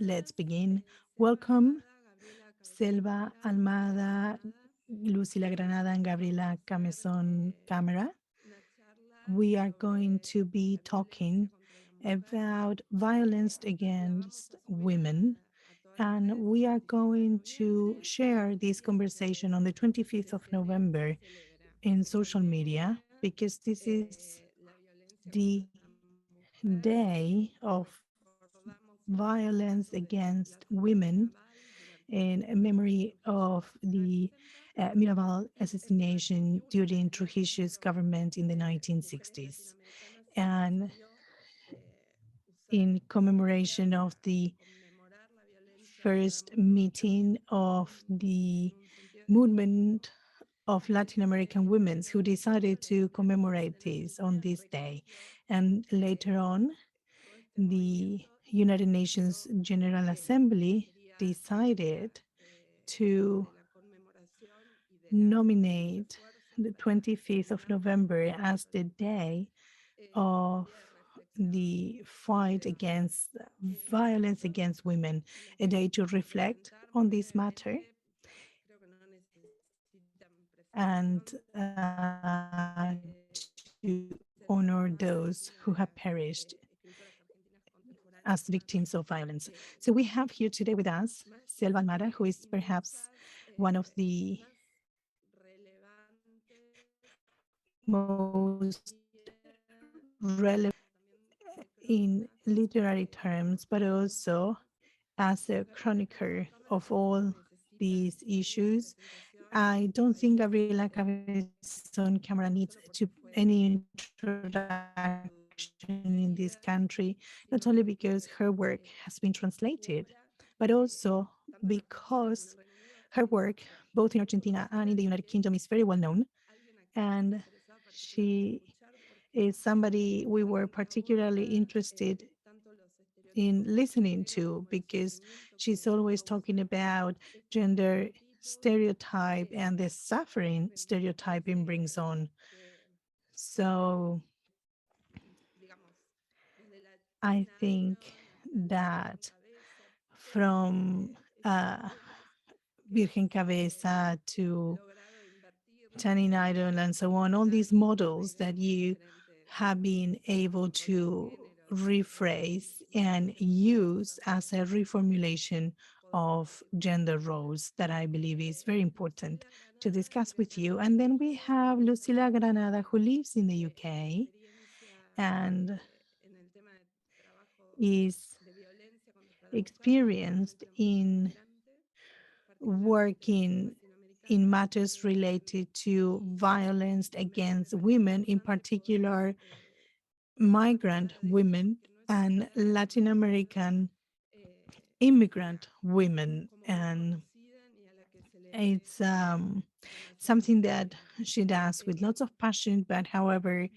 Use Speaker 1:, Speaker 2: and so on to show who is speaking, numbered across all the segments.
Speaker 1: let's begin. Welcome, Selva Almada, Lucilla Granada, and Gabriela Cabezon Camara. We are going to be talking about violence against women, and we are going to share this conversation on the 25th of November in social media because this is the day of violence against women in memory of the Mirabal assassination during Trujillo's government in the 1960s. And in commemoration of the first meeting of the movement of Latin American women who decided to commemorate this on this day. And later on, the United Nations General Assembly decided to nominate the 25th of November as the day of the fight against violence against women, a day to reflect on this matter and to honor those who have perished as victims of violence. So we have here today with us Selva Almada, who is perhaps one of the most relevant in literary terms, but also as a chronicler of all these issues. I don't think Gabriela Cabezon Camara needs to any introduction in this country, not only because her work has been translated, but also because her work, both in Argentina and in the United Kingdom, is very well known. And she is somebody we were particularly interested in listening to because she's always talking about gender stereotype and the suffering stereotyping brings on. So I think that from Virgen Cabeza to Tanning Idol and so on, all these models that you have been able to rephrase and use as a reformulation of gender roles that I believe is very important to discuss with you. And then we have Lucilla Granada, who lives in the UK and is experienced in working in matters related to violence against women, in particular migrant women and Latin American immigrant women. And it's something that she does with lots of passion, but however,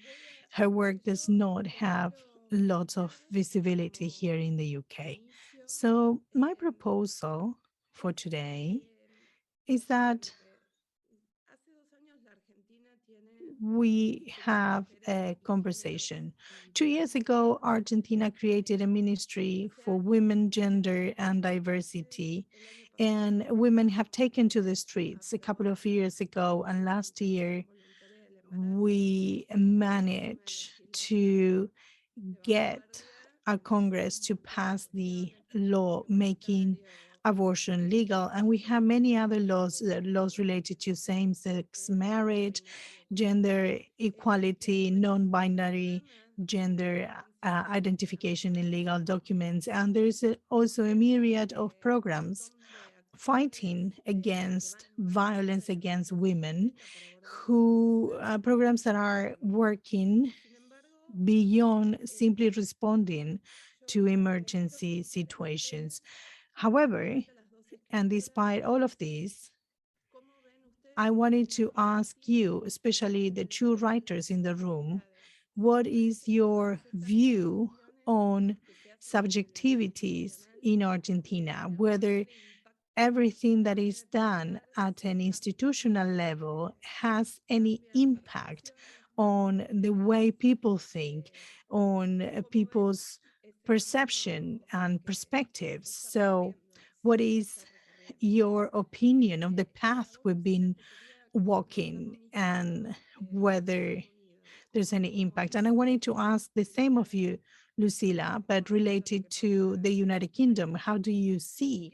Speaker 1: her work does not have lots of visibility here in the UK. So my proposal for today is that we have a conversation. 2 years ago, Argentina created a ministry for women, gender, and diversity. And women have taken to the streets a couple of years ago. And last year, we managed to get a Congress to pass the law making abortion legal. And we have many other laws, laws related to same-sex marriage, gender equality, non-binary gender identification in legal documents. And there's also a myriad of programs fighting against violence against women, who programs that are working beyond simply responding to emergency situations. However, and despite all of this, I wanted to ask you, especially the two writers in the room, what is your view on subjectivities in Argentina, whether everything that is done at an institutional level has any impact on the way people think, on people's perception and perspectives. So, what is your opinion of the path we've been walking and whether there's any impact? And I wanted to ask the same of you, Lucila, but related to the United Kingdom. How do you see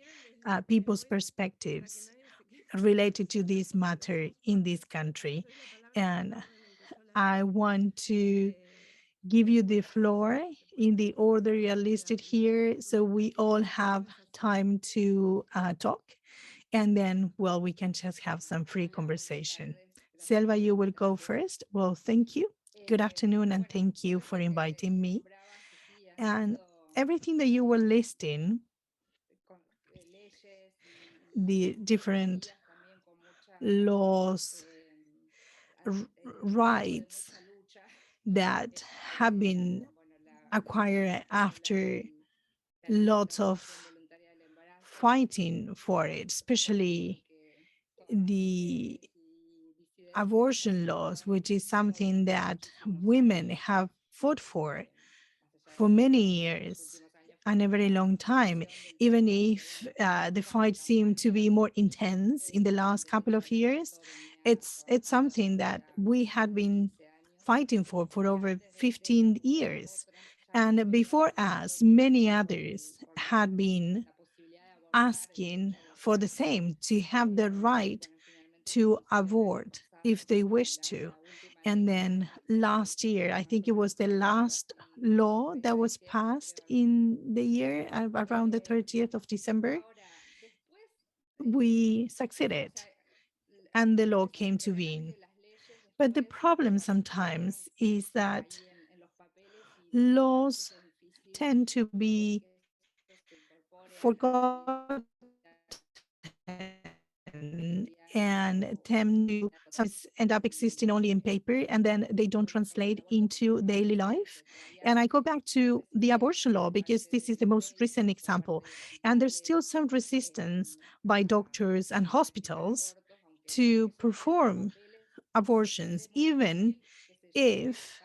Speaker 1: people's perspectives related to this matter in this country? And I want to give you the floor in the order you are listed here so we all have time to talk. And then, well, we can just have some free conversation. Selva, you will go first. Well, thank you. Good afternoon, and thank you for inviting me. And everything that you were listing, the different laws, rights that have been acquired after lots of fighting for it, especially the abortion laws, which is something that women have fought for many years and a very long time, even if the fight seemed to be more intense in the last couple of years. It's something that we had been fighting for over 15 years. And before us, many others had been asking for the same, to have the right to abort if they wish to. And then last year, I think it was the last law that was passed in the year around the 30th of December, we succeeded and the law came to being. But the problem sometimes is that laws tend to be forgotten and tend to sometimes end up existing only in paper and then they don't translate into daily life. And I go back to the abortion law because this is the most recent example. And there's still some resistance by doctors and hospitals to perform abortions, even if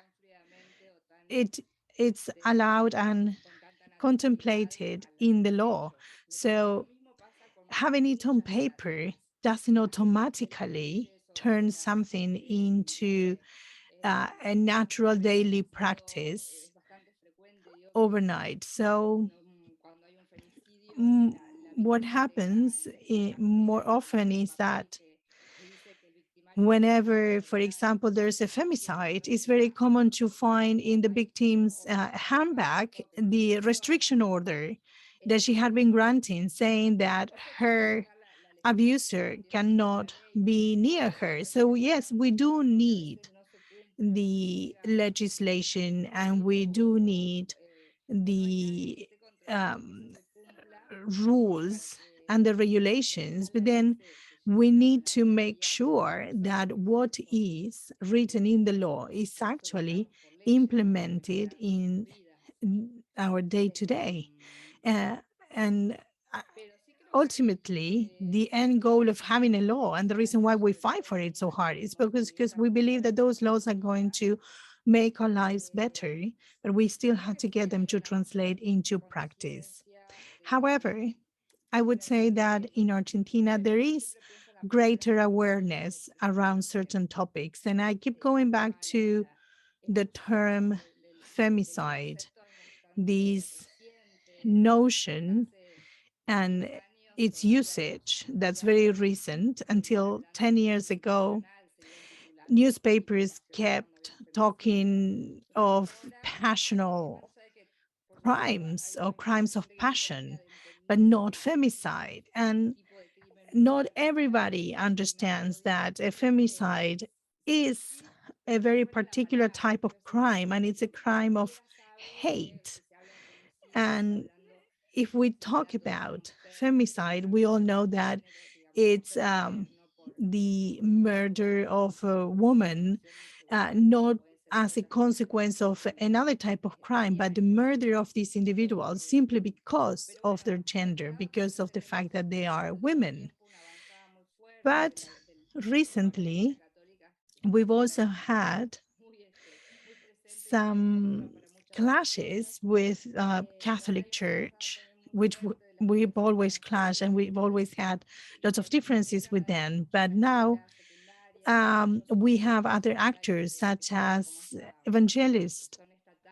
Speaker 1: it it's allowed and contemplated in the law. So having it on paper doesn't automatically turn something into a natural daily practice overnight. So mm, what happens more often is that whenever, for example, there's a femicide, it's very common to find in the victim's handbag the restriction order that she had been granting, saying that her abuser cannot be near her. So, yes, we do need the legislation and we do need the um, rules and the regulations, but then we need to make sure that what is written in the law is actually implemented in our day to day. And uh, ultimately, the end goal of having a law and the reason why we fight for it so hard is because we believe that those laws are going to make our lives better, but we still have to get them to translate into practice. However, I would say that in Argentina, there is greater awareness around certain topics. And I keep going back to the term femicide, this notion and its usage that's very recent. Until 10 years ago, newspapers kept talking of passional crimes or crimes of passion, but not femicide. And not everybody understands that a femicide is a very particular type of crime and it's a crime of hate. And if we talk about femicide, we all know that it's the murder of a woman, not as a consequence of another type of crime, but the murder of these individuals simply because of their gender, because of the fact that they are women. But recently, we've also had some clashes with Catholic Church, which we've always clashed and we've always had lots of differences with them. But now we have other actors such as evangelist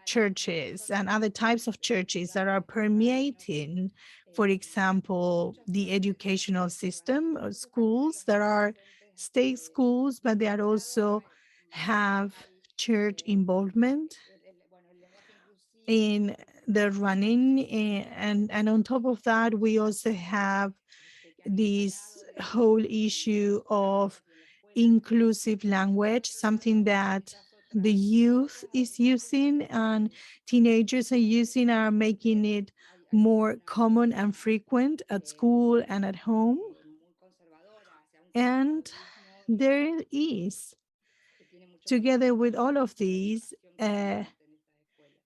Speaker 1: churches and other types of churches that are permeating, for example, the educational system or schools. There are state schools, but they are also have church involvement in the running. And on top of that, we also have this whole issue of inclusive language, something that the youth is using and teenagers are using, are making it more common and frequent at school and at home. And there is, together with all of these,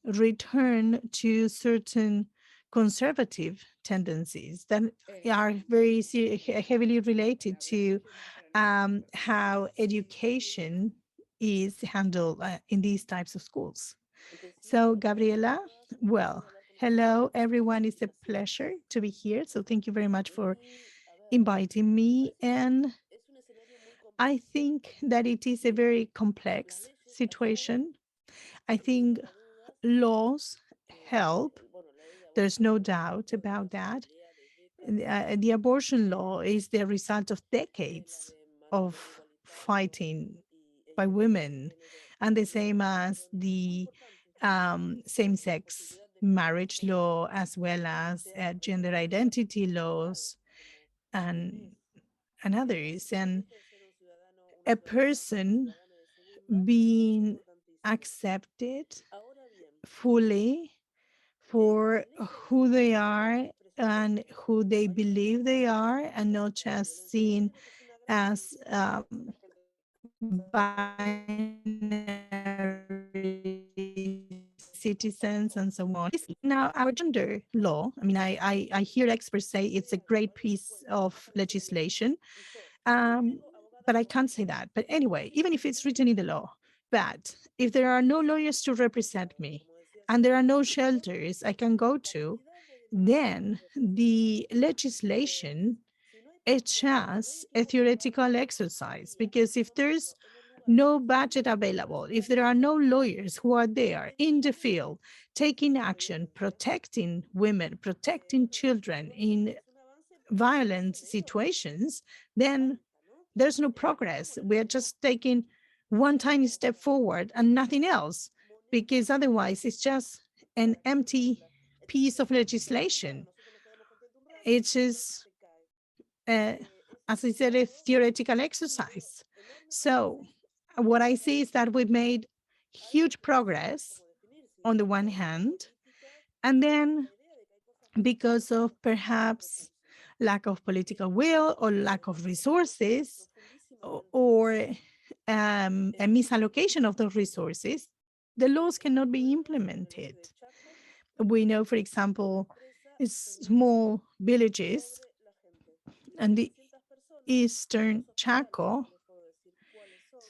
Speaker 1: return to certain conservative tendencies that are very heavily related to how education is handled in these types of schools. So, Gabriela, well, hello, everyone. It's a pleasure to be here. So, thank you very much for inviting me. And I think that it is a very complex situation. I think laws help. There's no doubt about that. The abortion law is the result of decades of fighting by women, and the same as the same-sex marriage law, as well as gender identity laws and others. And a person being accepted fully for who they are and who they believe they are, and not just seen as binary citizens and so on. Now, our gender law, I mean, I hear experts say it's a great piece of legislation, um, but I can't say that. But anyway, even if it's written in the law, but if there are no lawyers to represent me and there are no shelters I can go to, then the legislation, it's just a theoretical exercise. Because if there's no budget available, if there are no lawyers who are there in the field taking action, protecting women, protecting children in violent situations, then there's no progress. We're just taking one tiny step forward and nothing else, because otherwise it's just an empty piece of legislation. It's just, uh, as I said, a theoretical exercise. So what I see is that we've made huge progress on the one hand, and then because of perhaps lack of political will or lack of resources, or a misallocation of those resources, the laws cannot be implemented. We know, for example, small villages and the Eastern Chaco,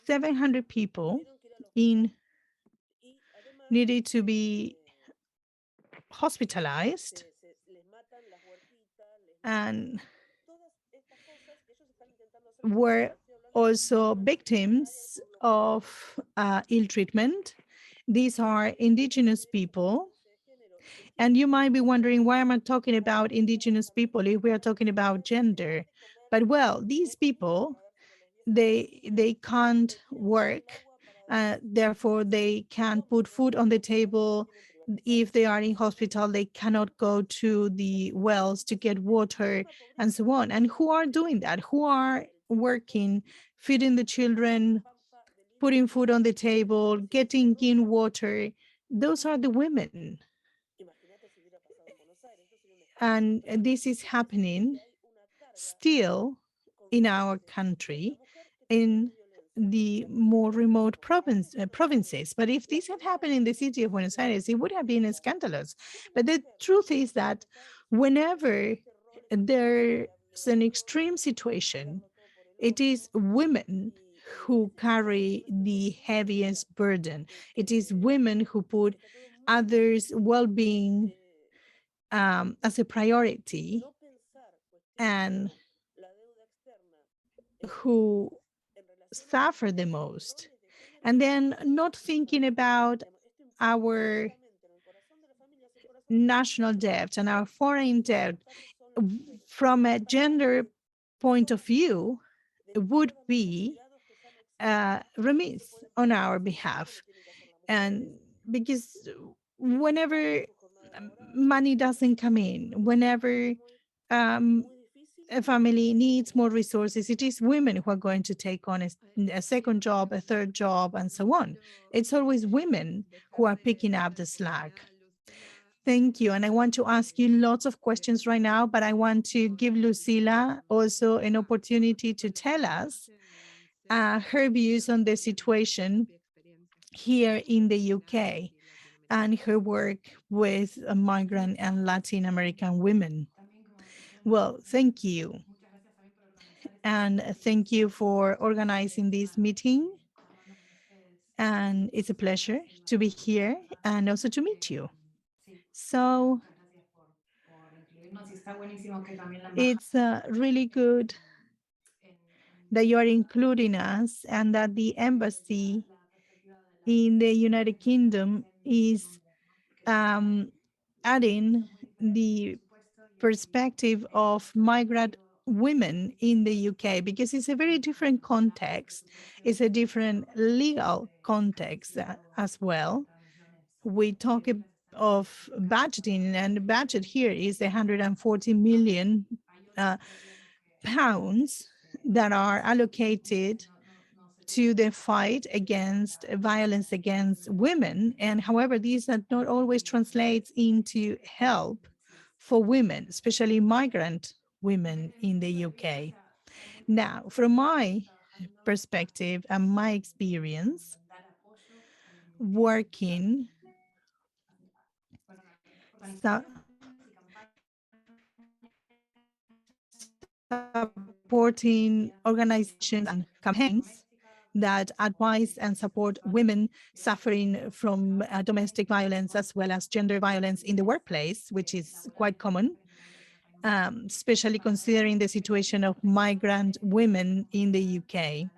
Speaker 1: 700 people in needed to be hospitalized, and were also victims of ill treatment. These are indigenous people. And you might be wondering, why am I talking about indigenous people if we are talking about gender? But well, these people, they can't work, therefore they can't put food on the table. If they are in hospital, they cannot go to the wells to get water and so on. And who are doing that? Who are working, feeding the children, putting food on the table, getting in water? Those are the women. And this is happening still in our country, in the more remote provinces. But if this had happened in the city of Buenos Aires, it would have been scandalous. But the truth is that whenever there's an extreme situation, it is women who carry the heaviest burden. It is women who put others' well-being as a priority, and who suffer the most, and then not thinking about our national debt and our foreign debt from a gender point of view would be remiss on our behalf. And because whenever money doesn't come in, whenever um, a family needs more resources, it is women who are going to take on a second job, a third job, and so on. It's always women who are picking up the slack. Thank you. And I want to ask you lots of questions right now, but I want to give Lucila also an opportunity to tell us her views on the situation here in the UK and her work with migrant and Latin American women. Well, thank you. And thank you for organizing this meeting. And it's a pleasure to be here and also to meet you. So it's really good that you are including us and that the embassy in the United Kingdom is um, adding the perspective of migrant women in the UK, because it's a very different context. It's a different legal context as well. We talk of budgeting, and the budget here is 140 million uh, pounds that are allocated to the fight against violence against women. And however, these are not always translates into help for women, especially migrant women in the UK. Now, from my perspective and my experience working, supporting organizations and campaigns that advise and support women suffering from domestic violence as well as gender violence in the workplace, which is quite common, especially considering the situation of migrant women in the UK.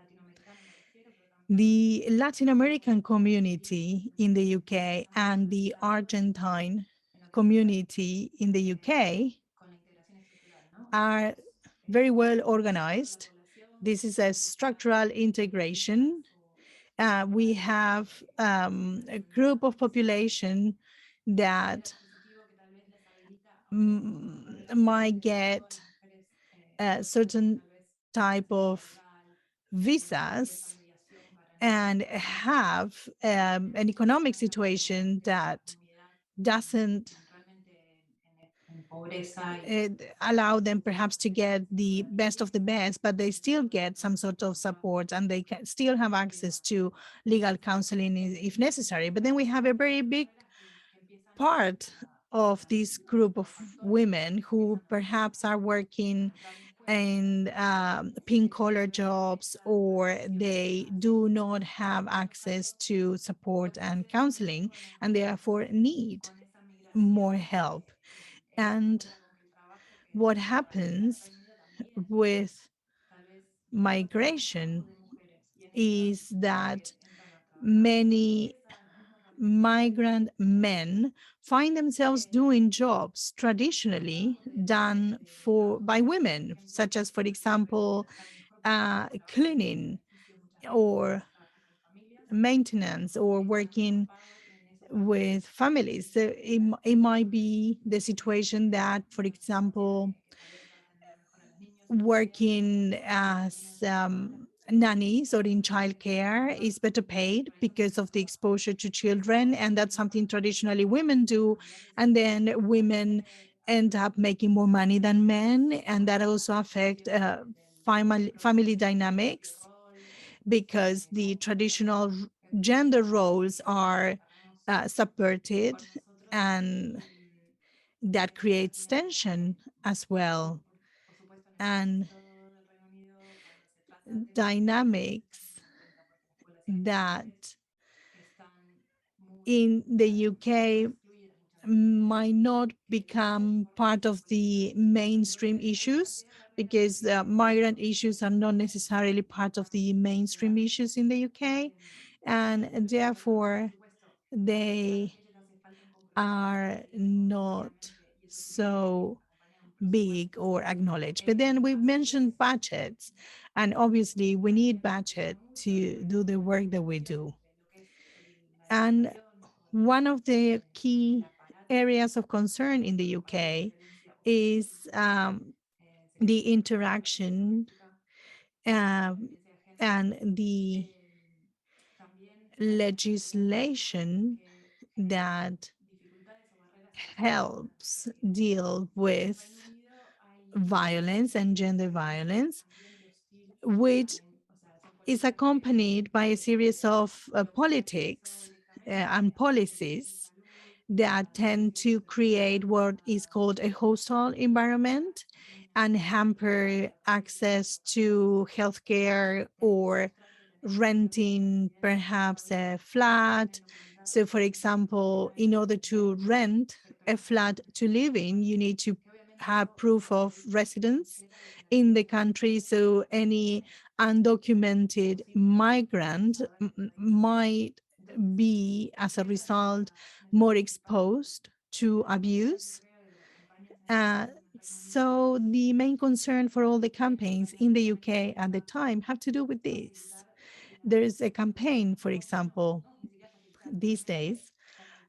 Speaker 1: The Latin American community in the UK and the Argentine community in the UK are very well organized. This is a structural integration. We have a group of population that might get a certain type of visas and have an economic situation that doesn't allow them perhaps to get the best of the best, but they still get some sort of support and they can still have access to legal counseling if necessary. But then we have a very big part of this group of women who perhaps are working in pink collar jobs, or they do not have access to support and counseling and therefore need more help. And what happens with migration is that many migrant men find themselves doing jobs traditionally done by women, such as, for example, cleaning or maintenance or working with families. So it might be the situation that, for example, working as nannies or in childcare is better paid because of the exposure to children, and that's something traditionally women do. And then women end up making more money than men, and that also affect family dynamics, because the traditional gender roles are subverted, and that creates tension as well. And dynamics that in the UK might not become part of the mainstream issues because migrant issues are not necessarily part of the mainstream issues in the UK. And therefore, they are not so big or acknowledged. But then we mentioned budgets, and obviously we need budget to do the work that we do. And one of the key areas of concern in the UK is the interaction um, and the legislation that helps deal with violence and gender violence, which is accompanied by a series of politics and policies that tend to create what is called a hostile environment and hamper access to healthcare or renting perhaps a flat. So, for example, in order to rent a flat to live in, you need to have proof of residence in the country. So, any undocumented migrant might be, as a result, more exposed to abuse. Uh, so the main concern for all the campaigns in the UK at the time have to do with this. There's a campaign, for example, these days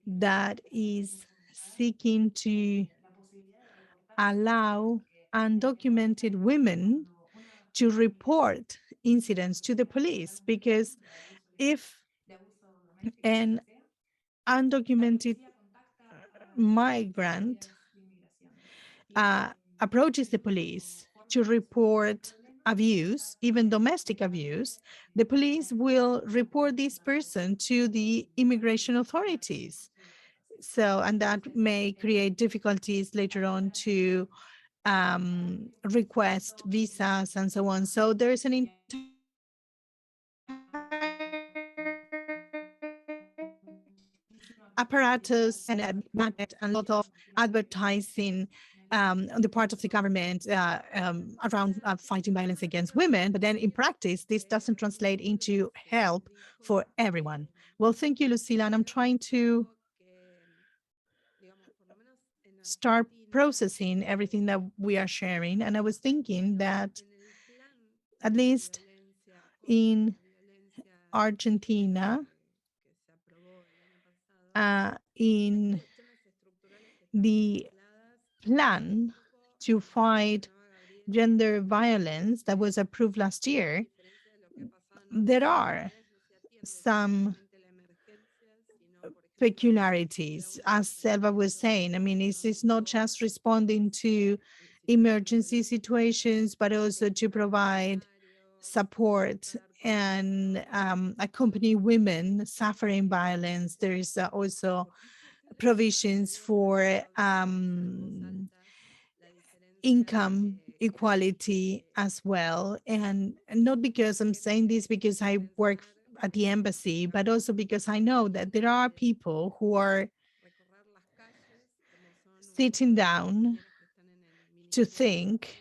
Speaker 1: that is seeking to allow undocumented women to report incidents to the police, because if an undocumented migrant uh, approaches the police to report abuse, even domestic abuse, the police will report this person to the immigration authorities. So, and that may create difficulties later on to request visas and so on. So there's an entire apparatus and a budget and a lot of advertising on the part of the government around fighting violence against women. But then in practice, this doesn't translate into help for everyone. Well, thank you, Lucila. And I'm trying to start processing everything that we are sharing. And I was thinking that at least in Argentina, in the plan to fight gender violence that was approved last year, there are some peculiarities. As Selva was saying, I mean, it's not just responding to emergency situations, but also to provide support and accompany women suffering violence. There is also provisions for income equality as well. And not because I'm saying this because I work at the embassy, but also because I know that there are people who are sitting down to think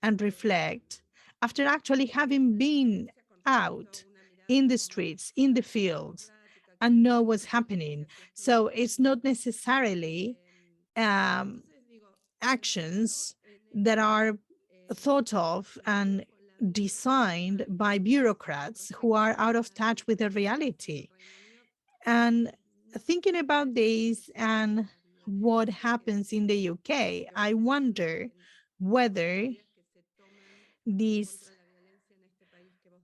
Speaker 1: and reflect after actually having been out in the streets, in the fields, and know what's happening. So it's not necessarily um, actions that are thought of and designed by bureaucrats who are out of touch with the reality. And thinking about this and what happens in the UK, I wonder whether these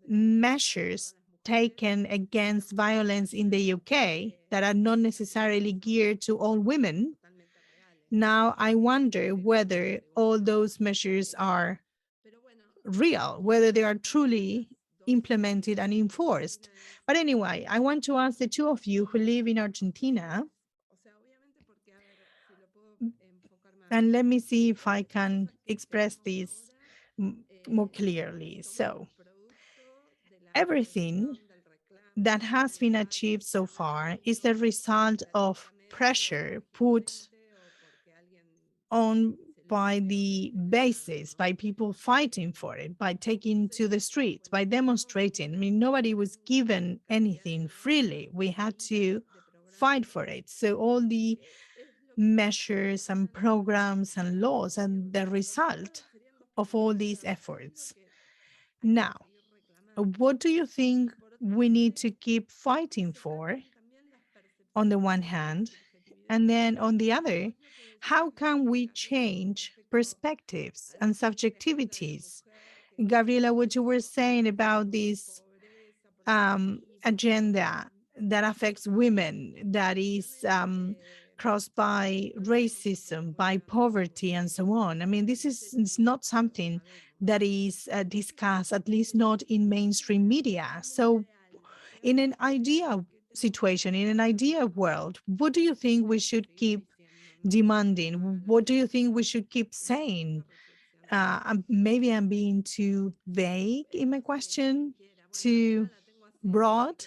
Speaker 1: measures taken against violence in the UK that are not necessarily geared to all women. Now, I wonder whether all those measures are real, whether they are truly implemented and enforced. But anyway, I want to ask the two of you who live in Argentina, and let me see if I can express this more clearly. So, everything that has been achieved so far is the result of pressure put on by the basis, by people fighting for it, by taking to the streets, by demonstrating. I mean, nobody was given anything freely. We had to fight for it. So all the measures and programs and laws and the result of all these efforts. Now, what do you think we need to keep fighting for on the one hand? And then on the other, how can we change perspectives and subjectivities? Gabriela, what you were saying about this agenda that affects women, that is crossed by racism, by poverty, and so on. I mean, this is not something that is discussed, at least not in mainstream media. So, in an ideal situation, in an ideal world, what do you think we should keep demanding? What do you think we should keep saying? Maybe I'm being too vague in my question, too broad.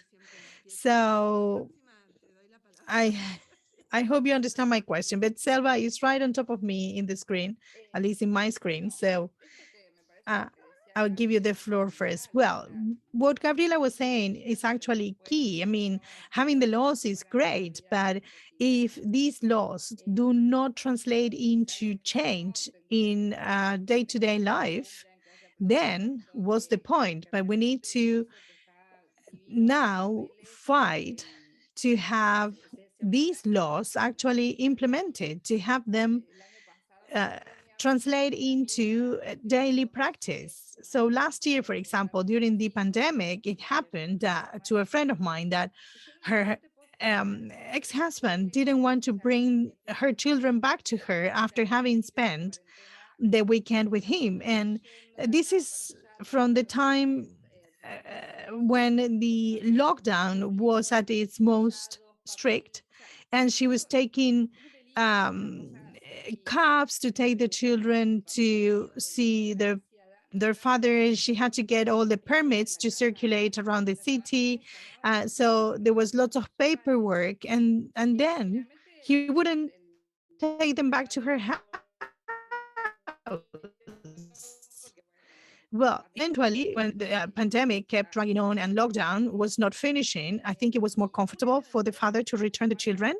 Speaker 1: So I I hope you understand my question. But Selva is right on top of me in the screen, at least in my screen. So uh, I'll give you the floor first. Well, what Gabriela was saying is actually key. I mean, having the laws is great, but if these laws do not translate into change in day to day life, then what's the point? But we need to now fight to have these laws actually implemented, to have them uh, translate into daily practice. So last year, for example, during the pandemic, it happened to a friend of mine that her ex-husband didn't want to bring her children back to her after having spent the weekend with him. And this is from the time when the lockdown was at its most strict, and she was taking um, cabs to take the children to see their father. She had to get all the permits to circulate around the city. So there was lots of paperwork, and then he wouldn't take them back to her house. Well, eventually, when the pandemic kept dragging on and lockdown was not finishing, I think it was more comfortable for the father to return the children.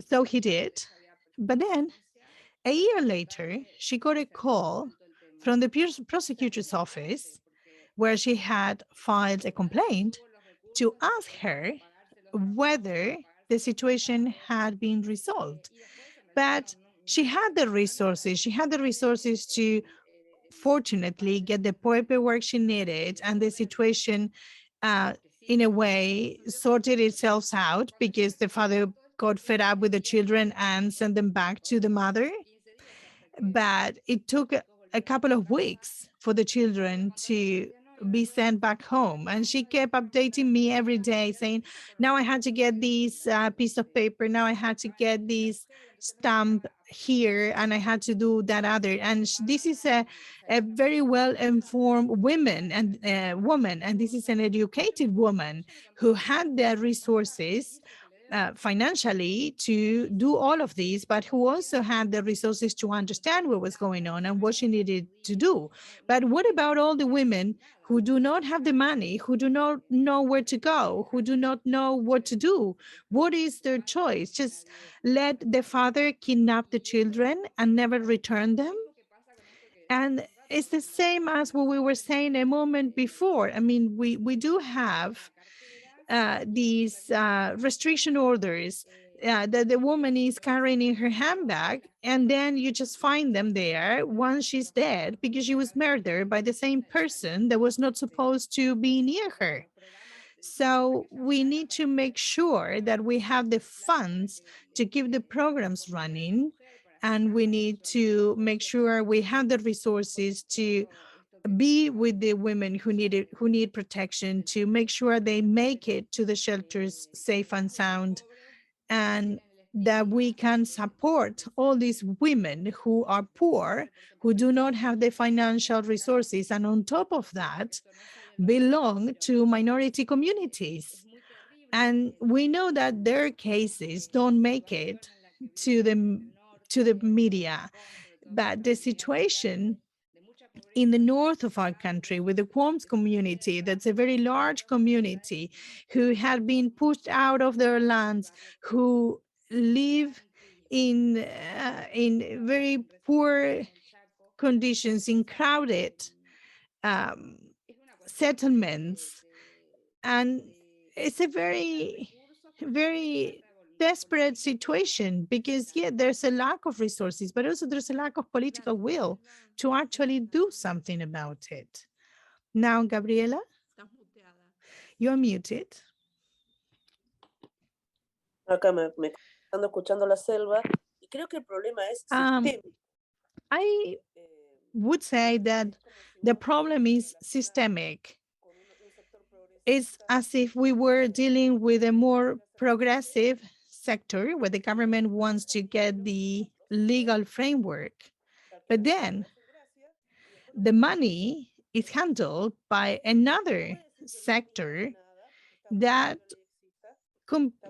Speaker 1: So he did. But then a year later, she got a call from the prosecutor's office where she had filed a complaint to ask her whether the situation had been resolved. But she had the resources. She had the resources to fortunately get the paperwork she needed, and the situation uh, in a way sorted itself out because the father got fed up with the children and sent them back to the mother. But it took a couple of weeks for the children to be sent back home. And she kept updating me every day saying, now I had to get this piece of paper. Now I had to get this stamp here, and I had to do that other. And this is a very well informed woman, and this is an educated woman who had the resources financially to do all of these, but who also had the resources to understand what was going on and what she needed to do. But what about all the women who do not have the money, who do not know where to go, who do not know what to do? What is their choice? Just let the father kidnap the children and never return them? And it's the same as what we were saying a moment before. I mean, we do have these restriction orders that the woman is carrying in her handbag, and then you just find them there once she's dead because she was murdered by the same person that was not supposed to be near her. So we need to make sure that we have the funds to keep the programs running, and we need to make sure we have the resources to be with the women who need protection, to make sure they make it to the shelters safe and sound, and that we can support all these women who are poor, who do not have the financial resources, and on top of that, belong to minority communities. And we know that their cases don't make it to the media. But the situation in the north of our country with the Quoms community, that's a very large community who had been pushed out of their lands, who live in very poor conditions, in crowded um, settlements. And it's a very desperate situation because, yeah, there's a lack of resources, but also there's a lack of political will to actually do something about it. Now, Gabriela, you're muted.
Speaker 2: Acá me estando escuchando la selva y creo que el problema es sistémico.
Speaker 1: I would say that the problem is systemic. It's as if we were dealing with a more progressive sector where the government wants to get the legal framework. But then the money is handled by another sector that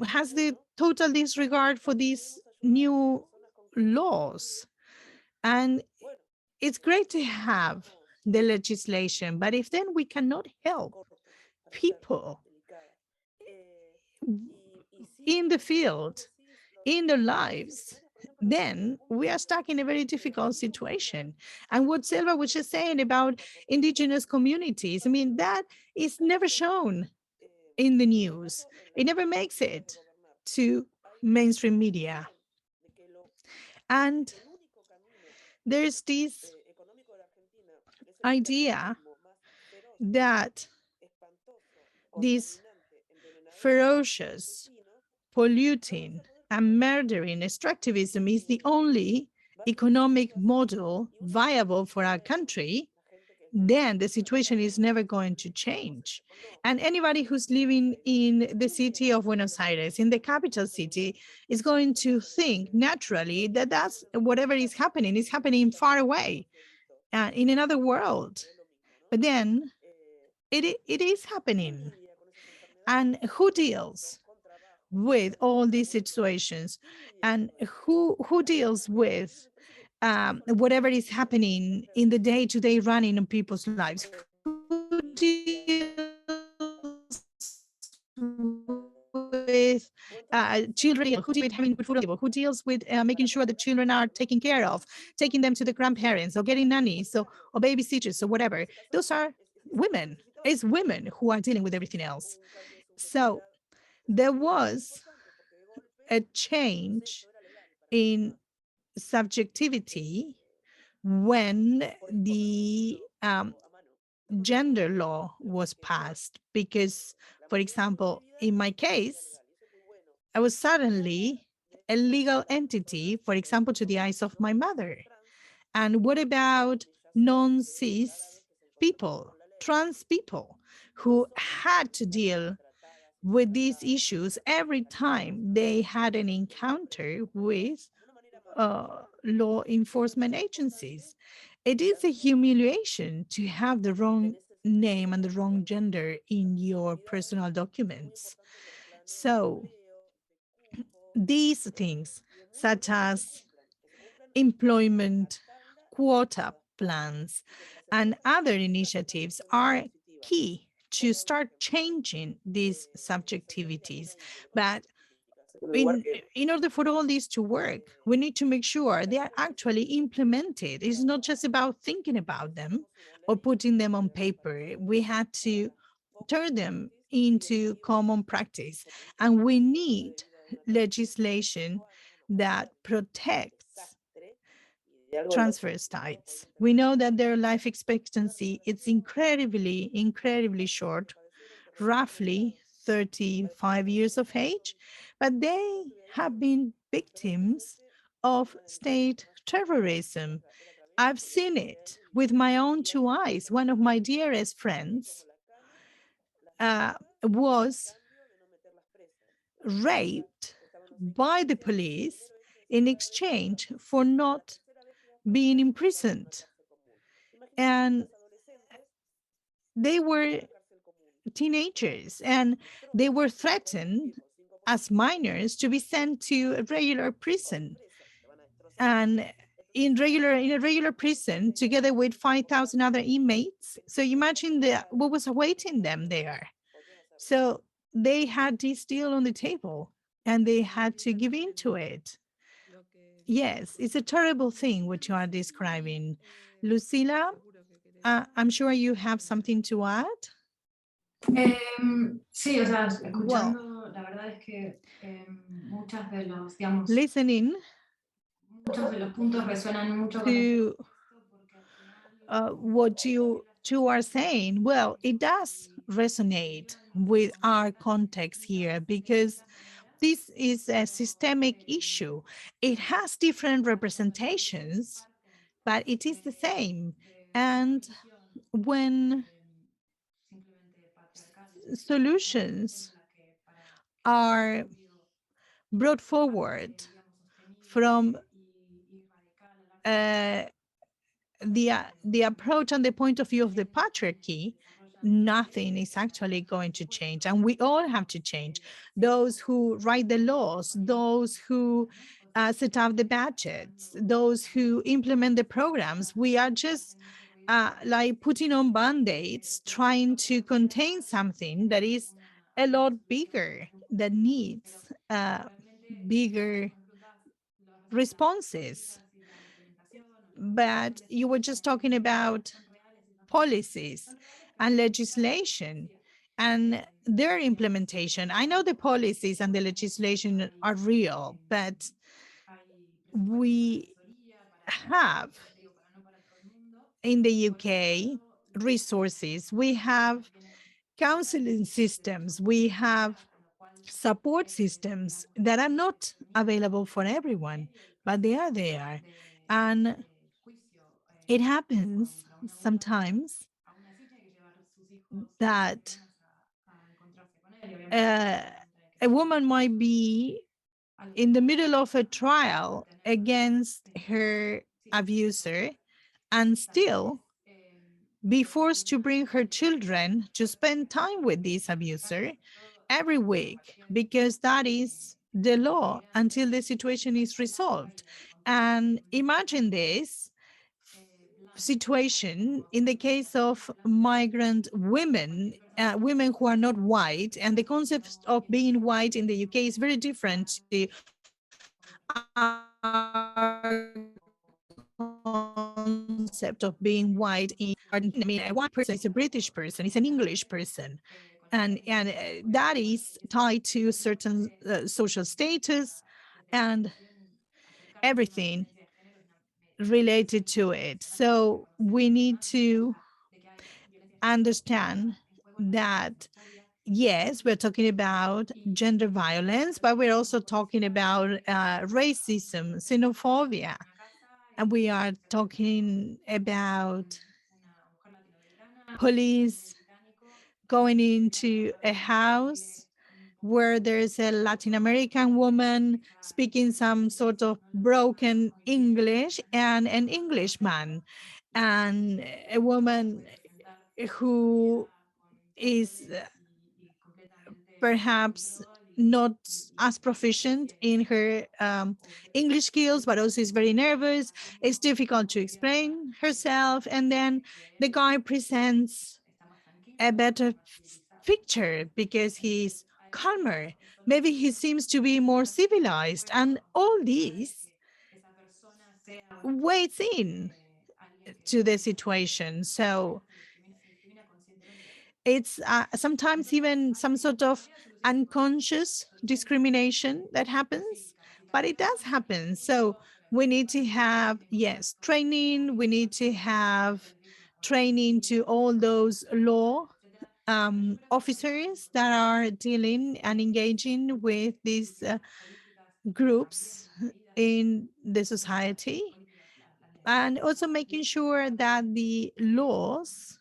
Speaker 1: has the total disregard for these new laws. And it's great to have the legislation, but if then we cannot help people in the field, in their lives, then we are stuck in a very difficult situation. And what Selva was just saying about indigenous communities, I mean, that is never shown in the news. It never makes it to mainstream media. And there's this idea that this ferocious, polluting, and murdering extractivism is the only economic model viable for our country, then the situation is never going to change. And anybody who's living in the city of Buenos Aires, in the capital city, is going to think naturally that that's whatever is happening far away, in another world. But then it is happening. And who deals with all these situations? And who deals with whatever is happening in the day-to-day running of people's lives? Who deals with children with having good food on the table? Who deals with making sure the children are taken care of, taking them to the grandparents or getting nannies or babysitters or whatever? Those are women. It's women who are dealing with everything else. So there was a change in subjectivity when the gender law was passed. Because, for example, in my case, I was suddenly a legal entity, for example, to the eyes of my mother. And what about non-cis people, trans people who had to deal with these issues every time they had an encounter with law enforcement agencies? It is a humiliation to have the wrong name and the wrong gender in your personal documents. So these things, such as employment quota plans and other initiatives, are key to start changing these subjectivities. But in order for all these to work, we need to make sure they are actually implemented. It's not just about thinking about them or putting them on paper. We had to turn them into common practice. And we need legislation that protects transvestites. We know that their life expectancy is incredibly short, roughly 35 years of age, but they have been victims of state terrorism. I've seen it with my own two eyes. One of my dearest friends was raped by the police in exchange for not being imprisoned. And they were teenagers and they were threatened as minors to be sent to a regular prison. And in a regular prison together with 5,000 other inmates. So imagine what was awaiting them there. So they had this deal on the table and they had to give in to it. Yes, it's a terrible thing what you are describing. Lucila, I'm sure you have something to add.
Speaker 3: Sí, o sea,
Speaker 1: Well,
Speaker 3: escuchando, la verdad es que muchas de los, digamos,
Speaker 1: listening
Speaker 3: muchos de los puntos resuenan mucho con este
Speaker 1: to
Speaker 3: contexto porque al final
Speaker 1: what you two are saying, well, it does resonate with our context here because this is a systemic issue. It has different representations, but it is the same. And when solutions are brought forward from uh, the approach and the point of view of the patriarchy, nothing is actually going to change. And we all have to change. Those who write the laws, those who set up the budgets, those who implement the programs, we are just like putting on band-aids, trying to contain something that is a lot bigger, that needs bigger responses. But you were just talking about policies and legislation and their implementation. I know the policies and the legislation are real, but we have in the UK resources, we have counseling systems, we have support systems that are not available for everyone, but they are there. And it happens sometimes that uh, a woman might be in the middle of a trial against her abuser and still be forced to bring her children to spend time with this abuser every week because that is the law until the situation is resolved. And imagine this situation in the case of migrant women, women who are not white, and the concept of being white in the UK is very different to concept of being white in Argentina. I mean, a white person is a British person, is an English person. And that is tied to certain social status and everything related to it. So we need to understand that yes, we're talking about gender violence, but we're also talking about racism, xenophobia, and we are talking about police going into a house where there's a Latin American woman speaking some sort of broken English and an Englishman, and a woman who is perhaps not as proficient in her English skills, but also is very nervous. It's difficult to explain herself. And then the guy presents a better picture because he's calmer. Maybe he seems to be more civilized. And all this weighs in to the situation. So it's sometimes even some sort of unconscious discrimination that happens, but it does happen. So we need to have, yes, training. We need to have training to all those law officers that are dealing and engaging with these groups in the society, and also making sure that the laws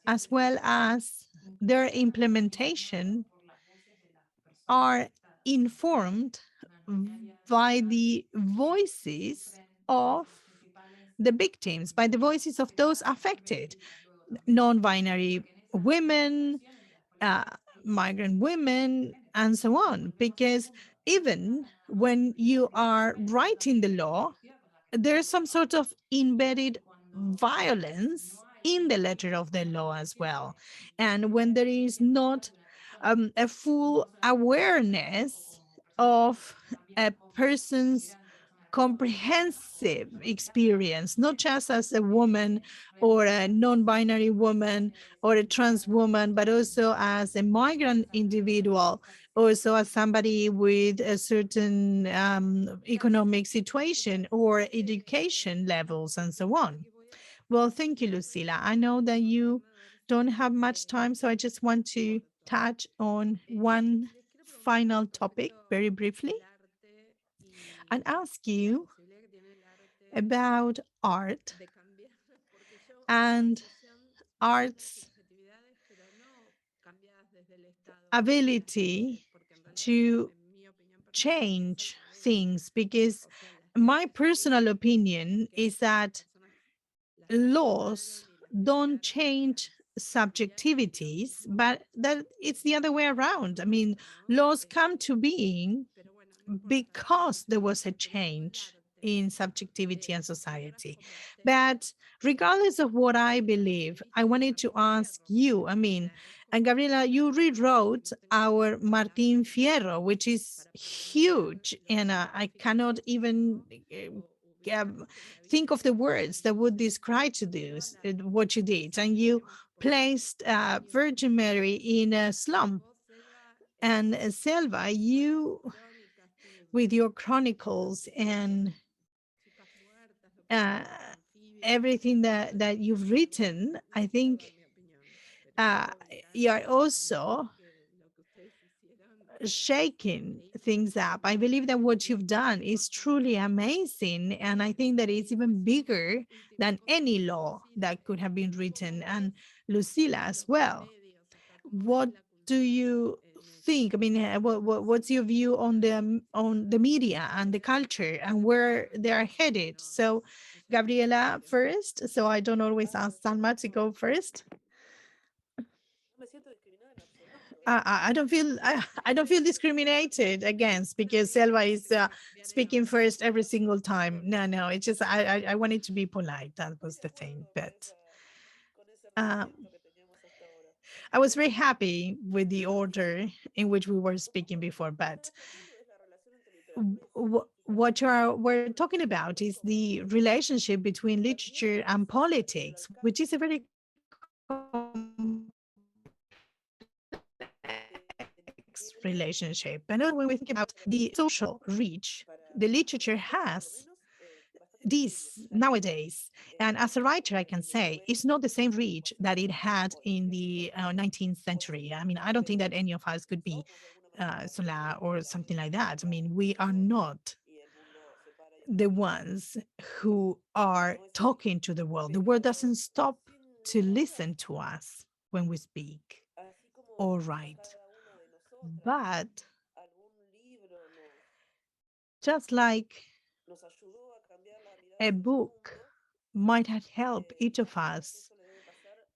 Speaker 1: as well as their implementation are informed by the voices of the victims, by the voices of those affected, non-binary women, uh, migrant women, and so on. Because even when you are writing the law, there's some sort of embedded violence in the letter of the law as well. And when there is not a full awareness of a person's comprehensive experience, not just as a woman or a non-binary woman or a trans woman, but also as a migrant individual, also as somebody with a certain economic situation or education levels and so on. Well, thank you, Lucila. I know that you don't have much time, so I just want to touch on one final topic very briefly and ask you about art and art's ability to change things, because my personal opinion is that laws don't change subjectivities, but that it's the other way around. I mean, laws come to being because there was a change in subjectivity and society. But regardless of what I believe, I wanted to ask you, I mean, and Gabriela, you rewrote our Martín Fierro, which is huge, and I cannot even think of the words that would describe to this what you did. And you placed Virgin Mary in a slum. And Selva, you with your chronicles and uh, everything that you've written, I think uh, you are also shaking things up. I believe that what you've done is truly amazing. And I think that it's even bigger than any law that could have been written. And Lucila as well. What do you think? I mean, what's your view on the media and the culture and where they are headed? So, Gabriela first. So I don't always ask Salma to go first. I don't feel I don't feel discriminated against because Selva is speaking first every single time. No, no, it's just I wanted to be polite. That was the thing, but. Um, I was very happy with the order in which we were speaking before, but what we're talking about is the relationship between literature and politics, which is a very complex relationship. And also when we think about the social reach the literature has this nowadays. And as a writer, I can say it's not the same reach that it had in the 19th century. I mean, I don't think that any of us could be Sola or something like that. I mean, we are not the ones who are talking to the world. The world doesn't stop to listen to us when we speak or write. But just like a book might have helped each of us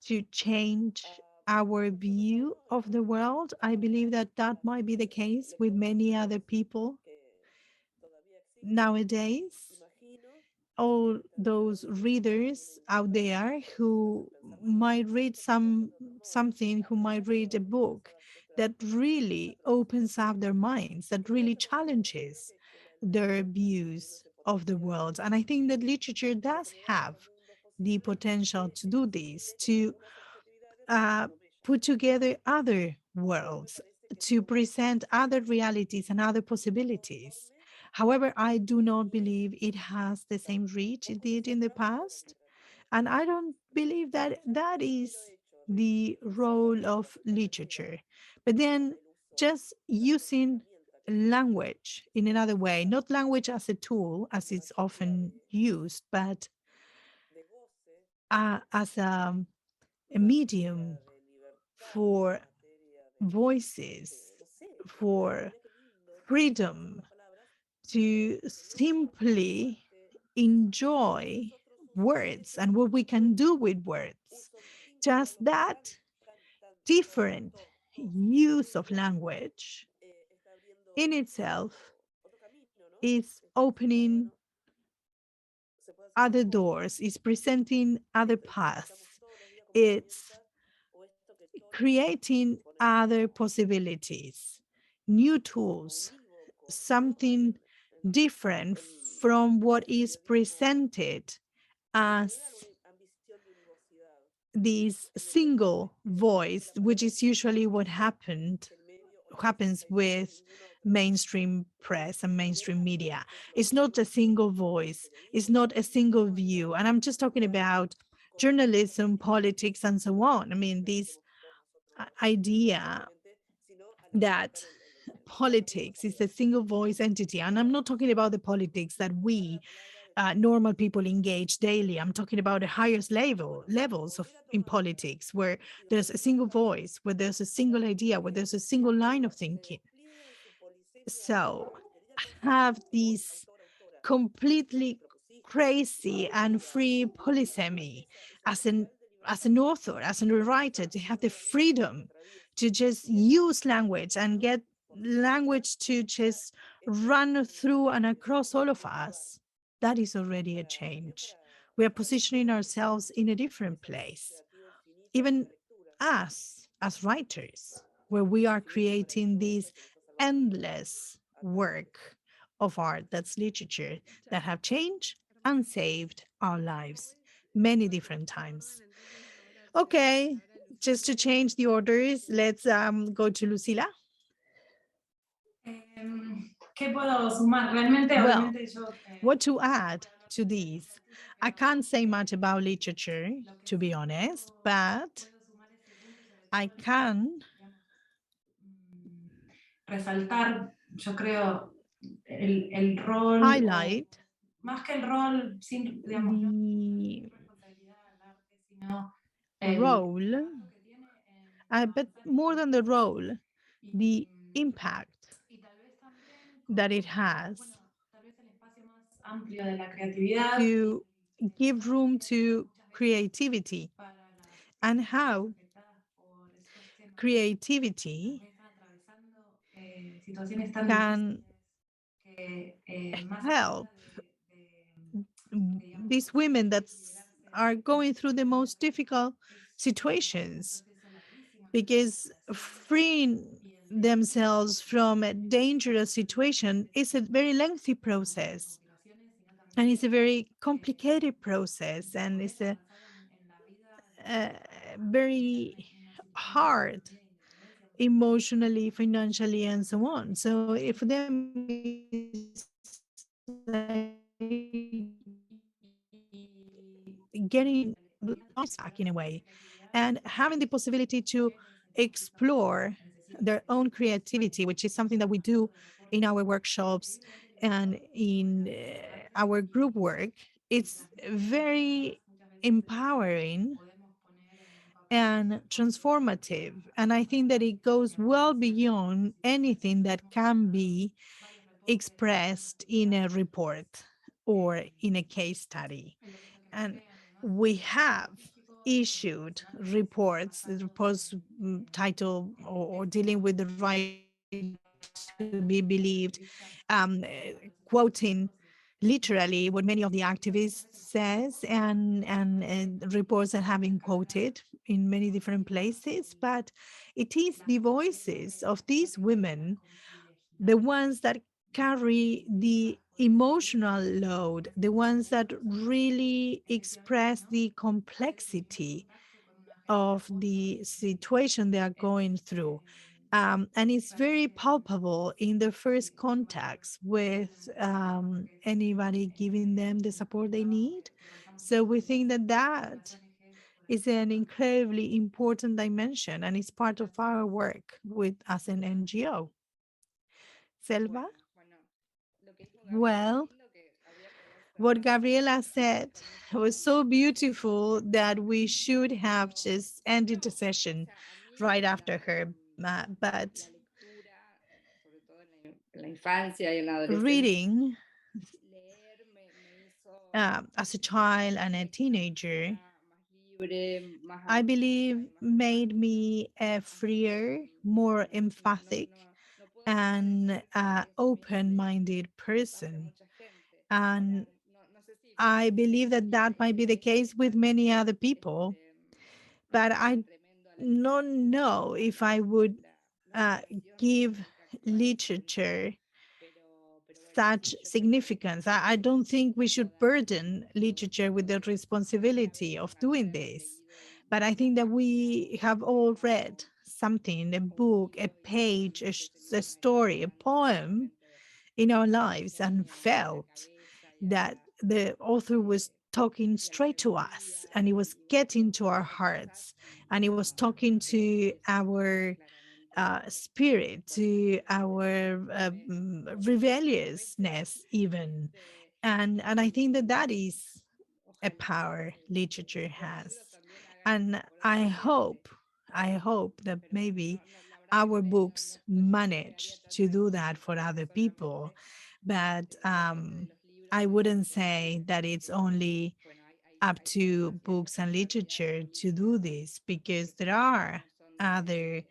Speaker 1: to change our view of the world, I believe that that might be the case with many other people nowadays. All those readers out there who might read something, who might read a book that really opens up their minds, that really challenges their views of the world. And I think that literature does have the potential to do this, to uh, put together other worlds, to present other realities and other possibilities. However, I do not believe it has the same reach it did in the past. And I don't believe that that is the role of literature. But then just using language in another way, not language as a tool, as it's often used, but as a medium for voices, for freedom to simply enjoy words and what we can do with words. Just that different use of language in itself is opening other doors, is presenting other paths. It's creating other possibilities, new tools, something different from what is presented as this single voice, which is usually what happens with mainstream press and mainstream media. It's not a single voice, it's not a single view. And I'm just talking about journalism, politics, and so on. I mean, this idea that politics is a single voice entity. And I'm not talking about the politics that we normal people engage daily. I'm talking about the highest levels of in politics, where there's a single voice, where there's a single idea, where there's a single line of thinking. So have these completely crazy and free polysemy as an author, as a writer, to have the freedom to just use language and get language to just run through and across all of us. That is already a change. We are positioning ourselves in a different place. Even us as writers, where we are creating this endless work of art, that's literature, that have changed and saved our lives many different times. Okay, just to change the orders, let's go to Lucila.
Speaker 3: ¿Qué puedo sumar? Realmente,
Speaker 1: Well,
Speaker 3: obviamente yo...
Speaker 1: what to add to these? I can't say much about literature, to be honest, but I can
Speaker 3: resaltar, yo creo, el rol,
Speaker 1: highlight
Speaker 3: más que el rol, sin, digamos, no
Speaker 1: the
Speaker 3: responsabilidad al arte, sino
Speaker 1: role,
Speaker 3: que tiene en
Speaker 1: but more than the role, the impact
Speaker 3: y tal vez también
Speaker 1: that it has
Speaker 3: bueno, tal vez el espacio más amplio de la creatividad
Speaker 1: to give room to creativity,
Speaker 3: para las
Speaker 1: and how
Speaker 3: afectadas por situaciones
Speaker 1: creativity
Speaker 3: que están atravesando situaciones tan
Speaker 1: can
Speaker 3: difíciles que más
Speaker 1: help
Speaker 3: digamos,
Speaker 1: these women that
Speaker 3: liberarse
Speaker 1: are going through the most difficult situations, because freeing themselves from a dangerous situation is a very lengthy process, and it's a very complicated process, and it's a very hard emotionally, financially, and so on. So if them getting lives back in a way, and having the possibility to explore their own creativity, which is something that we do in our workshops and in our group work. It's very empowering and transformative. And I think that it goes well beyond anything that can be expressed in a report or in a case study. And we have issued reports titled or dealing with the right to be believed, quoting literally what many of the activists says, and reports that have been quoted in many different places. But it is the voices of these women, the ones that carry the emotional load, the ones that really express the complexity of the situation they are going through. And it's very palpable in the first contacts with anybody giving them the support they need. So we think that that is an incredibly important dimension, and it's part of our work with as an NGO. Selva? Well, what Gabriela said was so beautiful that we should have just ended the session right after her. But reading as a child and a teenager, I believe made me a freer, more empathic, and open-minded person. And I believe that that might be the case with many other people, but I don't know if I would uh, give literature such significance. I don't think we should burden literature with the responsibility of doing this. But I think that we have all read something, a book, a page, a story, a poem in our lives and felt that the author was talking straight to us and it was getting to our hearts and it was talking to our spirit, to our rebelliousness even. And I think that that is a power literature has. And I hope that maybe our books manage to do that for other people. But I wouldn't say that it's only up to books and literature to do this, because there are other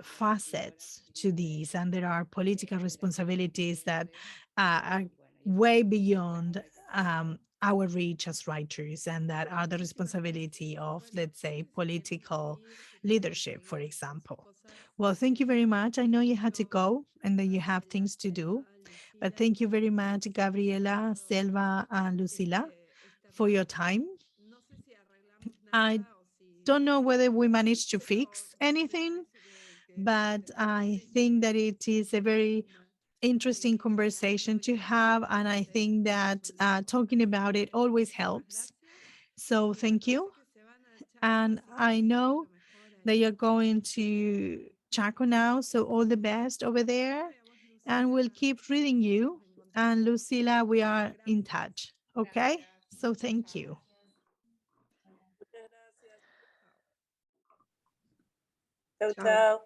Speaker 1: facets to these, and there are political responsibilities that are way beyond our reach as writers, and that are the responsibility of, let's say, political leadership, for example. Well, thank you very much. I know you had to go and that you have things to do, but thank you very much, Gabriela, Selva, and Lucila, for your time. I don't know whether we managed to fix anything, but I think that it is a very interesting conversation to have. And I think that talking about it always helps. So thank you. And I know that you're going to Chaco now. So all the best over there. And we'll keep reading you. And Lucila, we are in touch. Okay. So thank you.
Speaker 2: Chao, chao.